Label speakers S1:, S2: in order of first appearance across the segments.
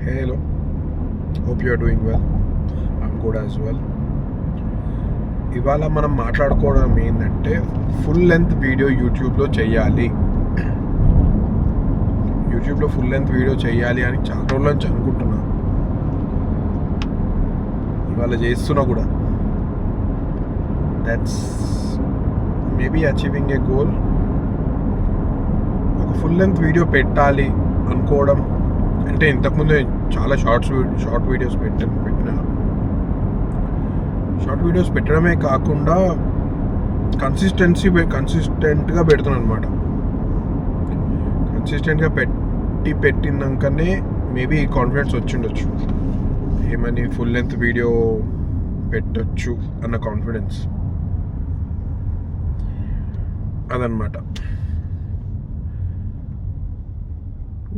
S1: Hello, hope you are doing well. I'm good as well. ఇవాళ మనం మాట్లాడుకోవడం ఏంటంటే ఫుల్ లెంత్ వీడియో యూట్యూబ్లో చేయాలి. యూట్యూబ్లో ఫుల్ లెంత్ వీడియో చేయాలి అని చాలా రోజుల నుంచి అనుకుంటున్నా. ఇవాళ చేస్తున్నా కూడా. That's maybe achieving A goal. ఒక ఫుల్ లెంత్ వీడియో పెట్టాలి అనుకోవడం అంటే ఇంతకుముందు చాలా షార్ట్ వీడియోస్ పెట్టిన షార్ట్ వీడియోస్ పెట్టడమే కాకుండా కన్సిస్టెంట్గా పెడుతున్నాను అనమాట. కన్సిస్టెంట్గా పెట్టినాకనే మేబీ కాన్ఫిడెన్స్ వచ్చిండొచ్చు, ఏమని ఫుల్ లెంత్ వీడియో పెట్టచ్చు అన్న కాన్ఫిడెన్స్ అదనమాట.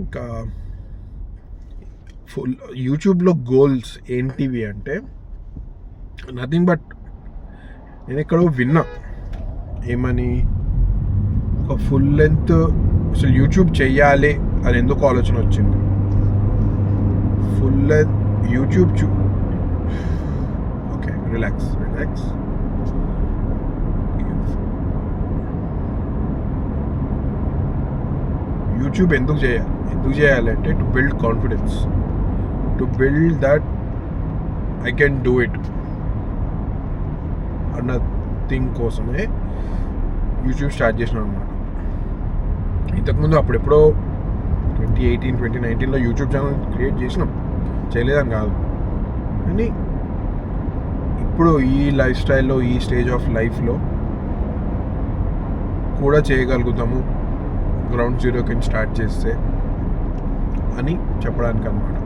S1: ఇంకా ఫుల్ యూట్యూబ్లో గోల్స్ ఏంటివి అంటే నథింగ్ బట్ నేను ఎక్కడో విన్నా, ఏమని ఒక ఫుల్ లెంత్ అసలు యూట్యూబ్ చెయ్యాలి అని ఎందుకు ఆలోచన వచ్చింది. Full length YouTube okay relax YouTube ఎందుకు చేయాలి అంటే to build confidence, to build that I can do it అన్న థింగ్ కోసమే యూట్యూబ్ స్టార్ట్ చేసినాం అనమాట. ఇంతకుముందు అప్పుడెప్పుడో 2018, 2019లో యూట్యూబ్ ఛానల్ క్రియేట్ చేసినాం, చేయలేదని కాదు. కానీ ఇప్పుడు ఈ లైఫ్ స్టైల్లో, ఈ స్టేజ్ ఆఫ్ లైఫ్లో కూడా చేయగలుగుతాము గ్రౌండ్ జీరో కింద స్టార్ట్ చేస్తే అని చెప్పడానికి అన్నమాట.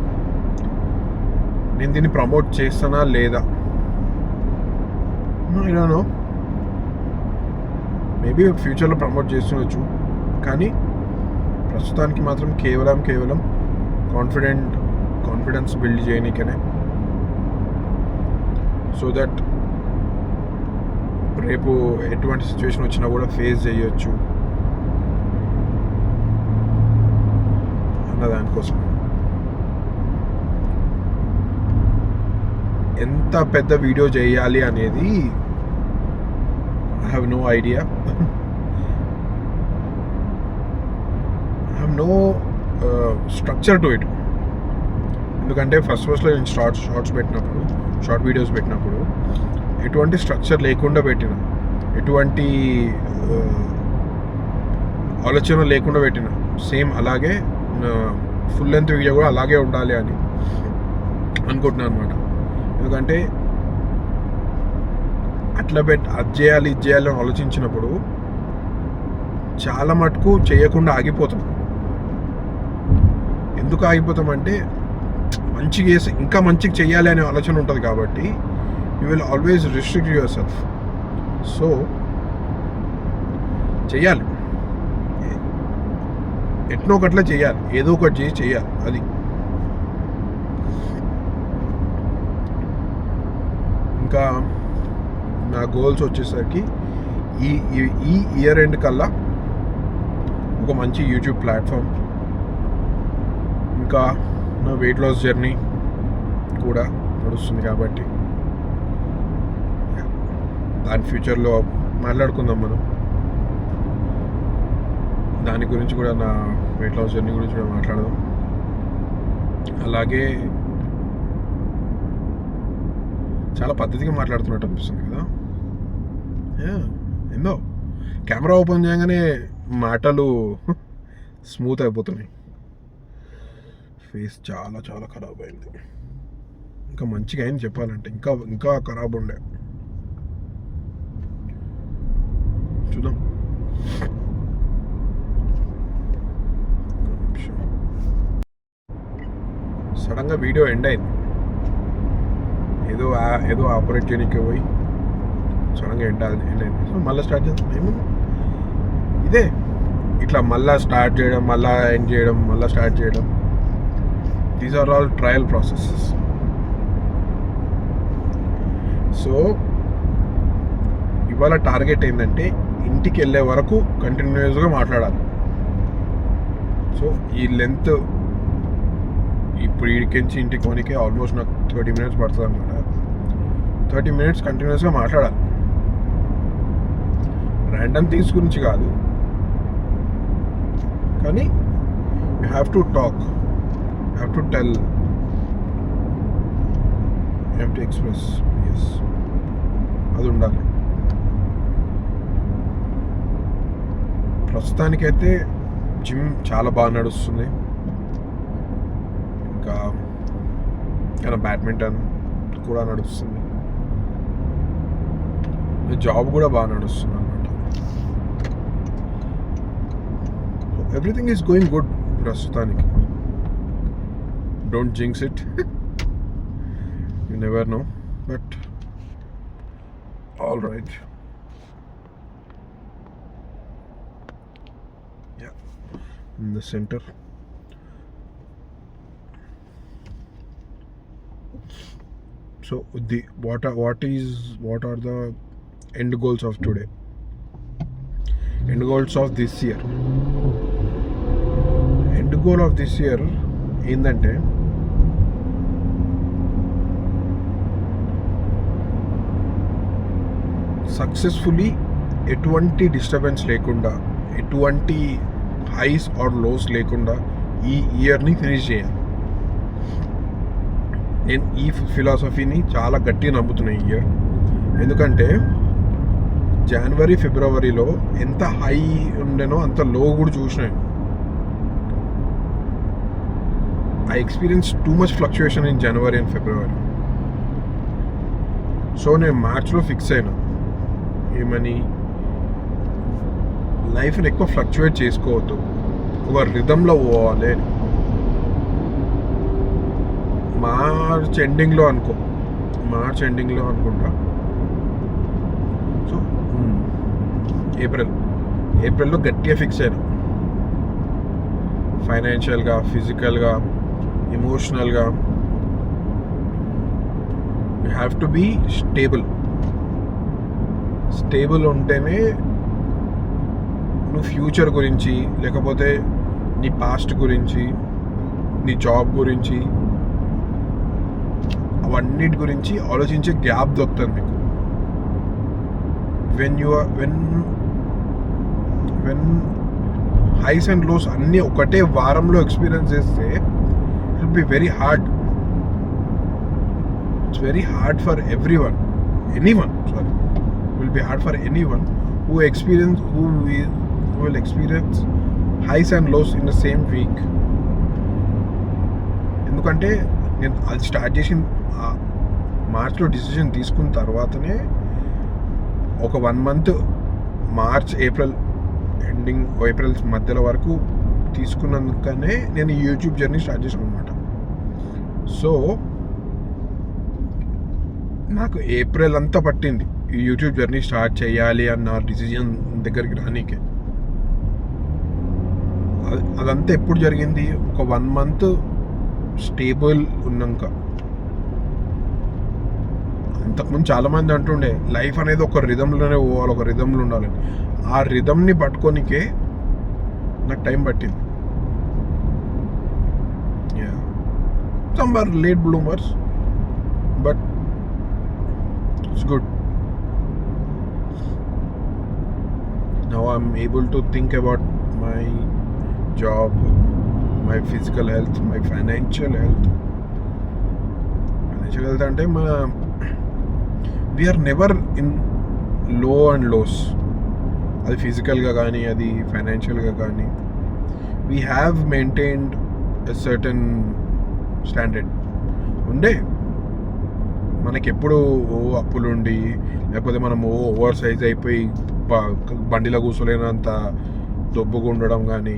S1: నేను దీన్ని ప్రమోట్ చేస్తానా లేదా ఐ డోంట్ నో, మేబీ ఫ్యూచర్లో ప్రమోట్ చేస్తుండొచ్చు. కానీ ప్రస్తుతానికి మాత్రం కేవలం కాన్ఫిడెన్స్ బిల్డ్ చేయనీకనే, సో దట్ రేపు ఎటువంటి సిచ్యువేషన్ వచ్చినా కూడా ఫేస్ చేయొచ్చు అన్న దానికోసం. ఎంత పెద్ద వీడియో చేయాలి అనేది I have no idea. I have no structure to it. ఎందుకంటే ఫస్ట్లో నేను షార్ట్ వీడియోస్ పెట్టినప్పుడు ఎటువంటి స్ట్రక్చర్ లేకుండా పెట్టిన, ఎటువంటి ఆలోచన లేకుండా పెట్టిన. సేమ్ అలాగే ఫుల్ లెంత్ వీడియో కూడా అలాగే ఉండాలి అని అనుకుంటున్నాను అనమాట. ఎందుకంటే అట్లా అది చేయాలి ఇది చేయాలి అని ఆలోచించినప్పుడు చాలా మటుకు చేయకుండా ఆగిపోతాం. ఎందుకు ఆగిపోతామంటే మంచిగా చేసి ఇంకా మంచిగా చేయాలి అనే ఆలోచన ఉంటుంది కాబట్టి you will always restrict your self. So చెయ్యాలి, ఎట్నో ఒకట్లా చేయాలి, ఏదో ఒకటి చేయాలి. అది ఇంకా నా గోల్స్ వచ్చేసరికి ఈ ఇయర్ ఎండ్ కల్లా ఒక మంచి యూట్యూబ్ ప్లాట్ఫామ్, ఇంకా నా వెయిట్ లాస్ జర్నీ కూడా నడుస్తుంది కాబట్టి దాని ఫ్యూచర్లో మాట్లాడుకుందాం మనం. దాని గురించి కూడా, నా వెయిట్ లాస్ జర్నీ గురించి కూడా మాట్లాడదాం. అలాగే చాలా పద్ధతిగా మాట్లాడుతున్నట్టు అనిపిస్తుంది కదా. ఏందో కెమెరా ఓపెన్ చేయగానే మాటలు స్మూత్ అయిపోతున్నాయి. ఫేస్ చాలా చాలా ఖరాబ్ అయింది. ఇంకా మంచిగా అయింది చెప్పాలంటే, ఇంకా ఖరాబ్ ఉండే. చూద్దాం. సడన్గా వీడియో ఎండ్ అయింది. ఏదో ఆపరేట్ చేయడానికి పోయి సడన్గా ఎండ్ అయింది. సో మళ్ళీ స్టార్ట్ చేస్తాం. ఏమన్నా ఇదే ఇట్లా మళ్ళీ స్టార్ట్ చేయడం, మళ్ళీ ఎండ్ చేయడం, మళ్ళీ స్టార్ట్ చేయడం. These are all trial processes. So ఇవాళ టార్గెట్ ఏంటంటే ఇంటికి వెళ్ళే వరకు కంటిన్యూస్గా మాట్లాడాలి. సో ఈ లెంత్, ఈ ఇప్పుడు వీడికించి ఇంటికి కొనికి ఆల్మోస్ట్ నాకు 30 minutes పడుతుంది అనమాట. 30 minutes కంటిన్యూస్గా మాట్లాడాలి. ర్యాండమ్ థింగ్స్ గురించి కాదు, కానీ you have to talk, you have to tell, you have to express. Yes, అది ఉండాలి. ప్రస్తుతానికైతే జిమ్ చాలా బాగా నడుస్తుంది. ఇంకా బ్యాడ్మింటన్ కూడా నడుస్తుంది. జాబ్ కూడా బాగా నడుస్తుంది అన్నమాట. ఎవ్రీథింగ్ ఈజ్ గోయింగ్ గుడ్ ప్రస్తుతానికి. Don't jinx it, you never know, but all right. In the center. So what are the end goals of today? End goals of this year. End goal of this year ఏంటంటే successfully ఎటువంటి disturbance లేకుండా, ఎటువంటి highs are lows లేకుండా ఈ ఇయర్ని finish చేయాలి. నేను ఈ ఫిలాసఫీని చాలా గట్టిగా నమ్ముతున్నాను ఈ ఇయర్. ఎందుకంటే జనవరి ఫిబ్రవరిలో ఎంత హై ఉండేనో అంత లో కూడా చూసినాను. I experience too much fluctuation in January and February. So నేను మార్చ్లో ఫిక్స్ అయినా, ఏమని, లైఫ్ని ఎక్కువ ఫ్లక్చువేట్ చేసుకోవద్దు, ఒక రిథంలో పోవాలి. మార్చ్ ఎండింగ్లో అనుకుంటా. సో ఏప్రిల్లో గట్టిగా ఫిక్స్ అయినా, ఫైనాన్షియల్గా, ఫిజికల్గా, ఎమోషనల్గా. You have to be stable ఉంటేనే నువ్వు ఫ్యూచర్ గురించి, లేకపోతే నీ పాస్ట్ గురించి, నీ జాబ్ గురించి, అవన్నిటి గురించి ఆలోచించే గ్యాప్ దొరుకుతుంది మీకు. వెన్ హైస్ అండ్ లోస్ అన్నీ ఒకటే వారంలో ఎక్స్పీరియన్స్ చేస్తే it will be very hard. It's very hard for anyone will be hard for anyone who will experience highs and lows in the same week. ఎందుకంటే నేను అది start చేసిన మార్చ్లో decision తీసుకున్న తర్వాతనే ఒక 1 month మార్చ్ ఏప్రిల్ మధ్యలో వరకు తీసుకున్నందుకనే నేను ఈ యూట్యూబ్ జర్నీ స్టార్ట్ చేసాను అనమాట. సో నాకు ఏప్రిల్ అంతా పట్టింది ఈ యూట్యూబ్ జర్నీ స్టార్ట్ చేయాలి అన్న డిసిజన్ దగ్గరికి రానీకే. అదంతా ఎప్పుడు జరిగింది? ఒక 1 month స్టేబుల్ ఉన్నాక. అంతకుముందు చాలామంది అంటుండే లైఫ్ అనేది ఒక రిథంలోనే పోవాలి, ఒక రిథంలో ఉండాలని. ఆ రిథంని పట్టుకోనికే నాకు టైం పట్టింది. Some are late bloomers, but it's good. Now I'm able to think about my job, my physical health, my financial health. Financial health అంటే we are never in low and lows. అది ఫిజికల్గా కానీ, అది ఫైనాన్షియల్గా కానీ, we have maintained a certain standard. ఉండే మనకెప్పుడు అప్పులుండి, లేకపోతే మనం ఓవర్ సైజ్ అయిపోయి బండిలో కూర్చోలేనంత దొబ్బుగా ఉండడం కానీ,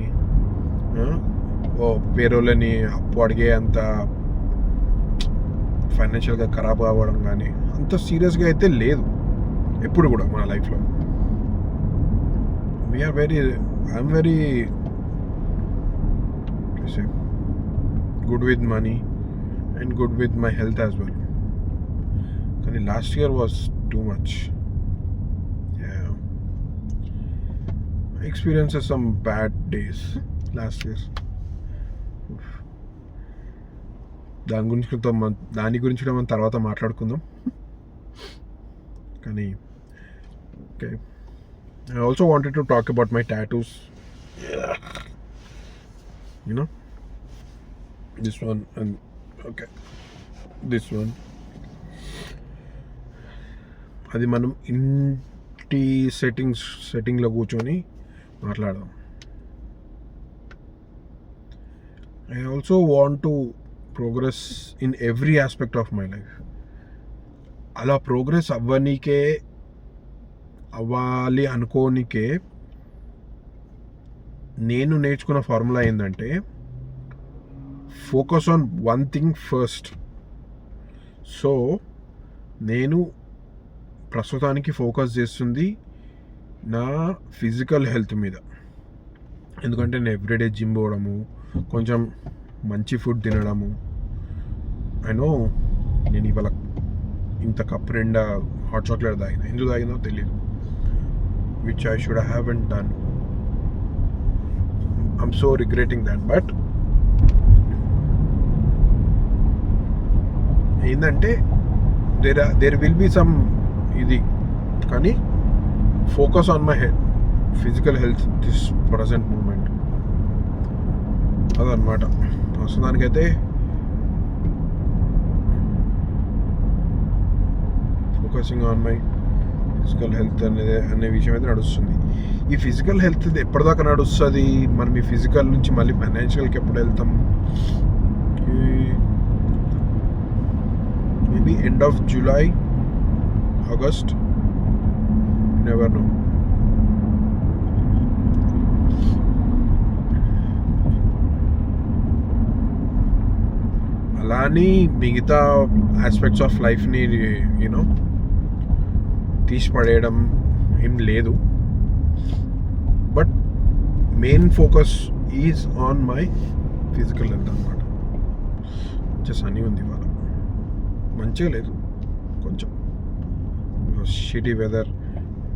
S1: వేరేళ్ళని అప్పు అడిగే అంత ఫైనాన్షియల్గా ఖరాబ్ అవ్వడం కానీ అంత సీరియస్గా అయితే లేదు ఎప్పుడు కూడా మన లైఫ్లో. I'm very good with money and good with my health as well. కానీ last year was too much. Experiences some bad days last year. దాని గురించి కూడా మనం తర్వాత మాట్లాడుకుందాం. కానీ okay, I also wanted to talk about my tattoos. You know, this one and okay, this one. అది మనం ఇంటి సెట్టింగ్లో కూర్చొని మాట్లాడదాం. I also want to progress in every aspect of my life. అలా ప్రోగ్రెస్ అవ్వాలి అనుకోనికే నేను నేర్చుకున్న ఫార్ములా ఏంటంటే focus on one thing first. So నేను ప్రస్తుతానికి ఫోకస్ చేస్తుంది నా ఫిజికల్ హెల్త్ మీద. ఎందుకంటే నేను ఎవ్రీడే జిమ్ పోవడము, కొంచెం మంచి ఫుడ్ తినడము. ఐ నో నేను ఇవాళ ఇంత కప్ నిండా హాట్ చాక్లెట్ తాగిన, ఎందుకు తాగినో తెలియదు, which I should haven't done. I'm so regretting that. But ఏంటంటే దేర్ విల్ బీ సమ్ ఇది, కానీ focus on my physical health this present moment. అదనమాట ప్రస్తుతానికైతే focusing on my physical health అనే విషయం అయితే నడుస్తుంది. ఈ ఫిజికల్ హెల్త్ ఎప్పటిదాకా నడుస్తుంది? మనం ఈ ఫిజికల్ నుంచి మళ్ళీ ఫైనాన్షియల్కి ఎప్పుడు వెళ్తాం? Maybe end of July, August, never know. అలా అని మిగతా ఆస్పెక్ట్స్ ఆఫ్ లైఫ్ని యూనో తీసి పడేయడం ఏం లేదు. But main focus is on my physical health అనమాట. కొంచెం సన్నీ ఉంది ఇవాళ, మంచిగా లేదు, కొంచెం షిటీ వెదర్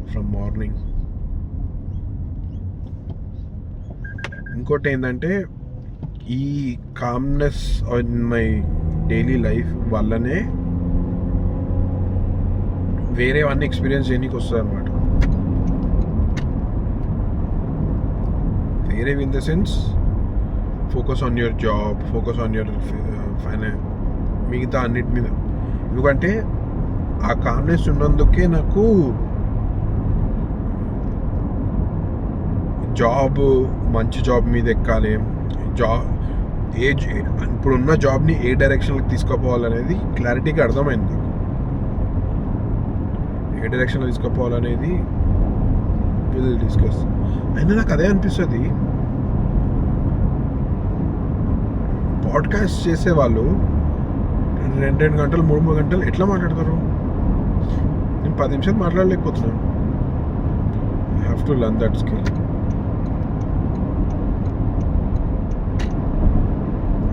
S1: ఫ్రమ్ మార్నింగ్. ఇంకోటి ఏంటంటే ఈ calmness in my daily life వల్లనే వేరేవన్నీ ఎక్స్పీరియన్స్ చేయడానికి వస్తుంది అనమాట. వేరే in the sense focus on your job, focus on your మిగతా అన్నిటి మీద. ఎందుకంటే ఆ కామ్నెస్ ఉన్నందుకే నాకు మంచి జాబ్ మీద ఎక్కాలి, ఇప్పుడున్న జాబ్ని ఏ డైరెక్షన్కి తీసుకుపోవాలనేది క్లారిటీగా అర్థమైంది నాకు. ఏ డైరెక్షన్లో తీసుకుపోవాలనేది విల్ డిస్కస్. అయినా నాకు అదే అనిపిస్తుంది, పాడ్కాస్ట్ చేసేవాళ్ళు 2 గంటలు 3 గంటలు ఎట్లా మాట్లాడతారు? నేను 10 నిమిషాలు మాట్లాడలేకపోతున్నాను. I have to learn that skill.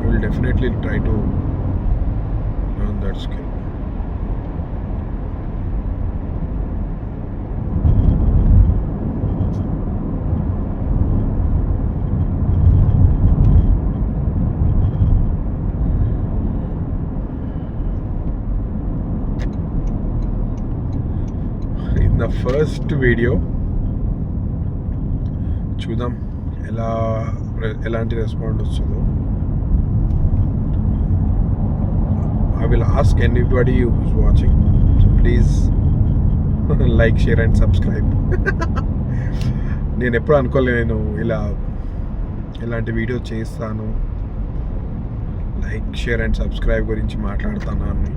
S1: I will definitely try to learn that skill. In the first video చూద్దాం ఎలాంటి రెస్పాండ్ వస్తుందో. I will ask anybody who's watching, so please like, share and subscribe. నేను ఎప్పుడు అనుకోలేను ఇలాంటి video చేస్తాను, like, share and subscribe గురించి మాట్లాడతాను అని.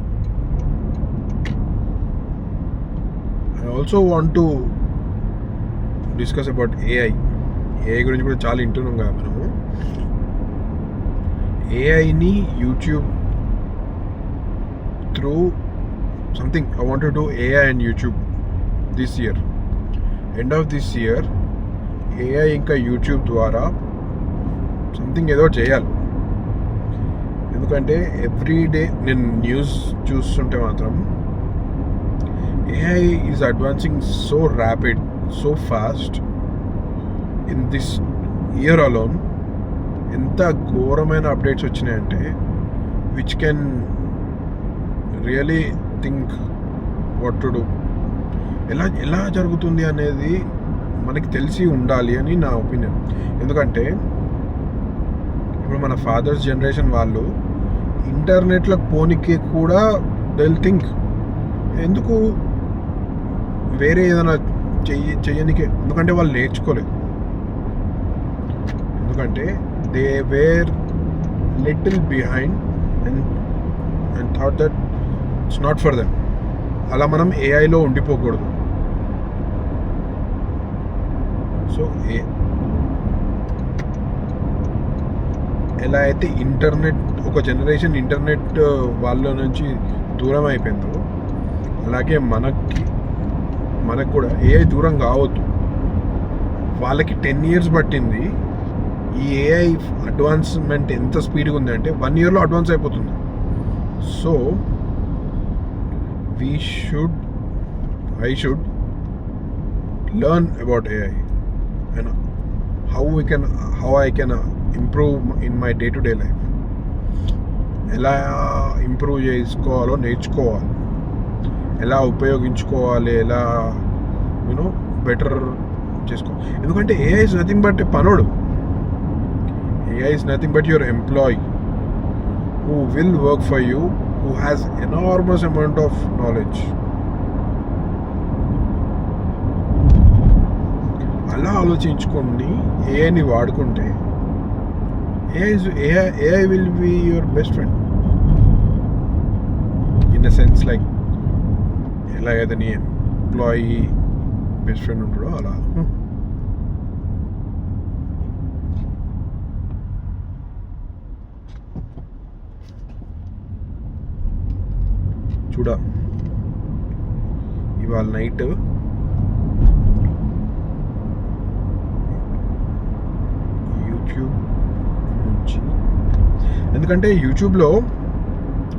S1: I also want to discuss about AI గురించి కూడా చాలా వింటున్నాం కదా మనము. ఏఐని YouTube through something I want to do AI and YouTube this year. End of this year AI ఇంకా యూట్యూబ్ ద్వారా సంథింగ్ ఏదో చేయాలి. ఎందుకంటే ఎవ్రీడే నేను న్యూస్ చూస్తుంటే మాత్రం AI is advancing so rapid, so fast. In this year alone ఎంత ఘోరమైన అప్డేట్స్ వచ్చినాయంటే which can really think what to do. ఎలా జరుగుతుంది అనేది మనకి తెలిసి ఉండాలి అని నా ఒపీనియన్. ఎందుకంటే ఇప్పుడు మన ఫాదర్స్ జనరేషన్ వాళ్ళు ఇంటర్నెట్లో పోనీకి కూడా దే విల్ థింక్ ఎందుకు వేరే ఏదైనా చెయ్యనికే, ఎందుకంటే వాళ్ళు నేర్చుకోలేదు. ఎందుకంటే they were little behind and thought that it's not for them. అలా మనం ఏఐలో ఉండిపోకూడదు. సో ఎలా అయితే ఇంటర్నెట్ ఒక జనరేషన్ ఇంటర్నెట్ వాళ్ళ నుంచి దూరం అయిపోయిందో, అలాగే మనకు కూడా ఏఐ దూరం కావద్దు. వాళ్ళకి 10 years పట్టింది. ఈ ఏఐ అడ్వాన్స్మెంట్ ఎంత స్పీడ్గా ఉంది అంటే 1 yearలో అడ్వాన్స్ అయిపోతుంది. So I should learn about AI and how I can improve in my day-to-day life. ఎలా ఇంప్రూవ్ చేసుకోవాలో నేర్చుకోవాలి, ఎలా ఉపయోగించుకోవాలి, ఎలా బెటర్ చేసుకోవాలి. ఎందుకంటే ఏఐ ఇస్ నథింగ్ బట్ పనోడు. AI is nothing but your employee who will work for you, who has enormous amount of knowledge. అలా ఆలోచించుకొని ఏఐని వాడుకుంటే AI will be your best friend in a sense, like ఎలాగైతే నీ employee best friend ఉంటాడో అలా. చూడ ఇవాళ నైట్ యూట్యూబ్ నుంచి, ఎందుకంటే యూట్యూబ్లో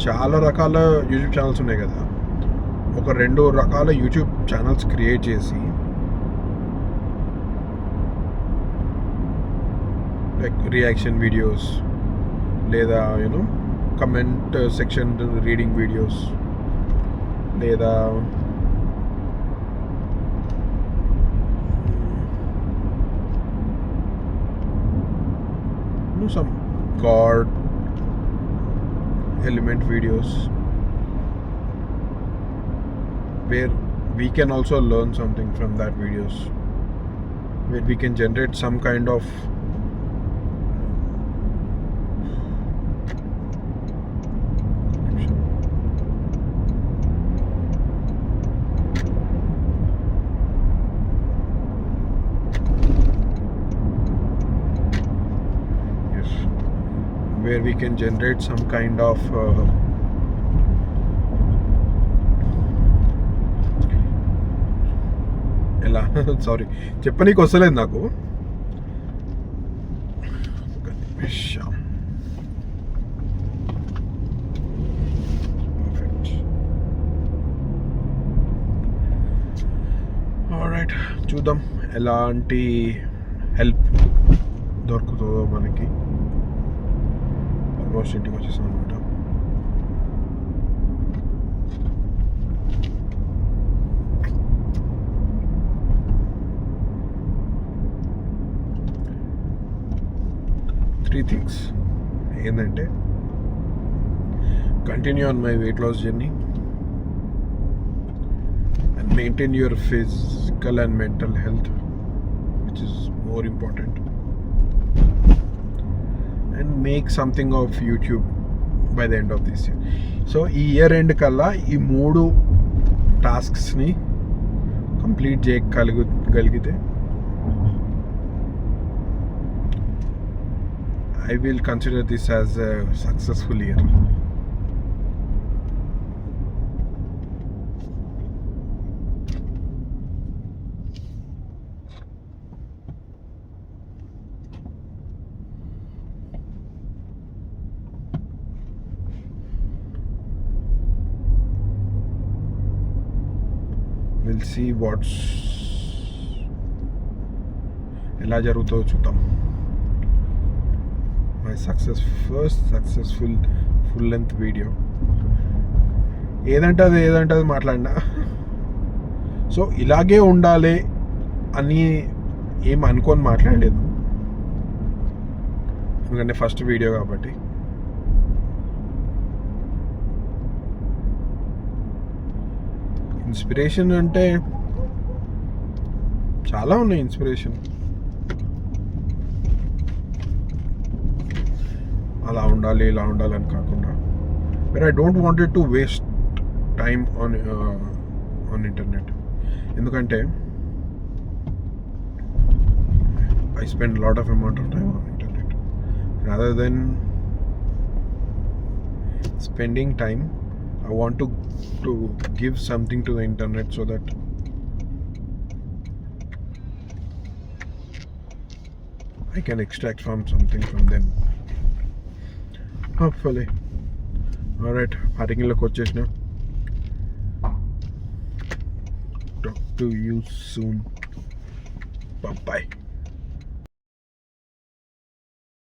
S1: చాలా రకాల యూట్యూబ్ ఛానల్స్ ఉన్నాయి కదా, ఒక 2 రకాల యూట్యూబ్ ఛానల్స్ క్రియేట్ చేసి లైక్ రియాక్షన్ వీడియోస్ లేదా కమెంట్ సెక్షన్ రీడింగ్ వీడియోస్ లేదా some God element videos where we can also learn something from that videos, where we can generate some kind of where we can generate some kind of ఎలా sorry చెప్పనీకి వస్తలేదు నాకు. Alright, చూద్దాం ఎలాంటి help దొరుకుతుందో మనకి. Almost ఇంటికి వచ్చేసాం అనమాట. త్రీ థింగ్స్ ఏంటంటే, continue on my weight loss journey and maintain your physical and mental health, which is more important, and make something of YouTube by the end of this year. So ఈ year end కల్లా ఈ 3 టాస్క్స్ని complete చేయగలిగితే I will consider this as a successful year. We'll see what's ఎలా జరుగుతుందో చూద్దాం. My first successful full length video. ఏదంటే అది మాట్లాడినా. సో ఇలాగే ఉండాలి అని ఏం అనుకొని మాట్లాడలేదు, ఎందుకంటే ఫస్ట్ వీడియో కాబట్టి. ఇన్స్పిరేషన్ అంటే చాలా ఉన్నాయి. ఇన్స్పిరేషన్ అలా ఉండాలి ఇలా ఉండాలని కాకుండా, but I don't wanted to waste time on internet. ఎందుకంటే I spend a lot of amount of time on internet. Rather than spending time, I want to give something to the internet so that I can extract something from them. Hopefully. Alright, parking look vachesna. Talk to you soon. Bye bye.